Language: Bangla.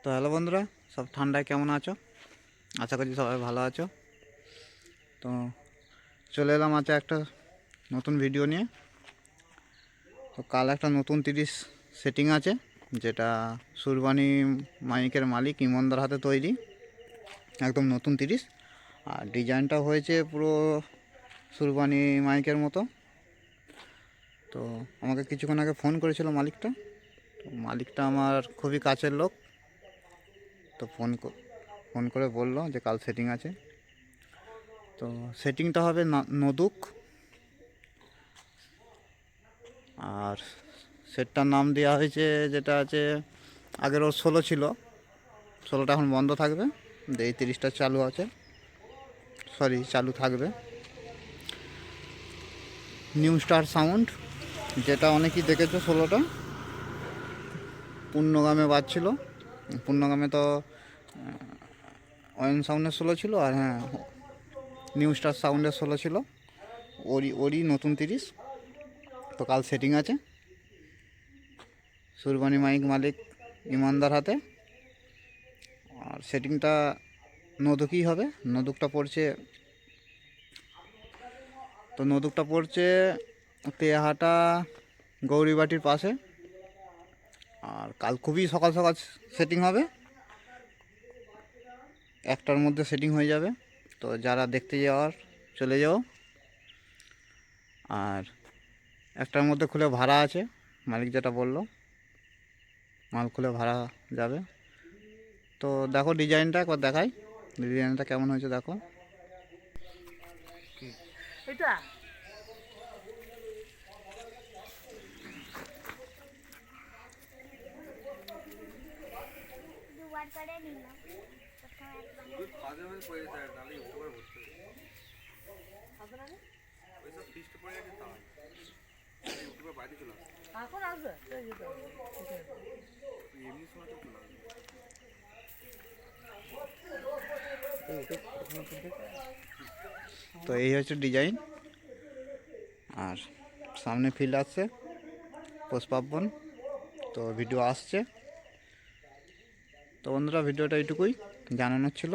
তো হ্যালো বন্ধুরা, সব ঠান্ডায় কেমন আছো? আশা করছি সবাই ভালো আছো। তো চলে এলাম আজ একটা নতুন ভিডিও নিয়ে। তো কাল একটা নতুন 30 সেটিং আছে, যেটা সুরবানি মাইকের মালিক ইমনদার হাতে তৈরি, একদম নতুন 30। আর ডিজাইনটা হয়েছে পুরো সুরবানি মাইকের মতো। তো আমাকে কিছুক্ষণ আগে ফোন করেছিল মালিকটা। তো মালিকটা আমার খুবই কাছের লোক। তো ফোন করে বললো যে কাল সেটিং আছে। তো সেটিংটা হবে নদুক। আর সেটটার নাম দেওয়া হয়েছে, যেটা আছে আগের ওর 16 ছিল, 16টা এখন বন্ধ থাকবে, এই 30টা চালু আছে, চালু থাকবে। নিউ স্টার সাউন্ড, যেটা অনেকেই দেখেছো, 16টা পূর্ণগামে বাজছিল। পূর্ণগামে তো অয়ন সাউন্ডের 16 ছিল, আর হ্যাঁ, নিউ স্টার সাউন্ডের 16 ছিল। ওরই নতুন 30। তো কাল সেটিং আছে সুরবানি মাইক মালিক ইমানদার হাতে। আর সেটিংটা নদুকই হবে। নদুকটা পড়ছে নদুকটা পড়ছে তেহাটা গৌরীবাটির পাশে। আর কাল খুবই সকাল সকাল সেটিং হবে, 1টার মধ্যে সেটিং হয়ে যাবে। তো যারা দেখতে যাওয়ার চলে যাও। আর 1টার মধ্যে খুলে ভাড়া আছে, মালিক যেটা বললো, মাল খুলে ভাড়া যাবে। তো দেখো ডিজাইনটা একবার দেখাই, ডিজাইনটা কেমন হয়েছে দেখো। এটা দুবার করে নিলাম। প্রথমে একবার মাঝে মাঝে পড়ে যেতে হয়, নাহলে ইউটিউবে ভর্তি হয়ে যাবে। হবে না, ওই সব ফিস্ট পড়ে গেছে, তাই ইউটিউবে বাইরে চলে আসবে। এখন আসবে এই যেতে হবে, এমনি সময় তো চলে আসবে। তো এই হচ্ছে ডিজাইন। আর সামনে ফিল্ড আসছে, পুষ্পাবন। তো ভিডিও আসছে। তো বন্ধুরা, ভিডিওটা এইটুকুই জানানোর ছিল।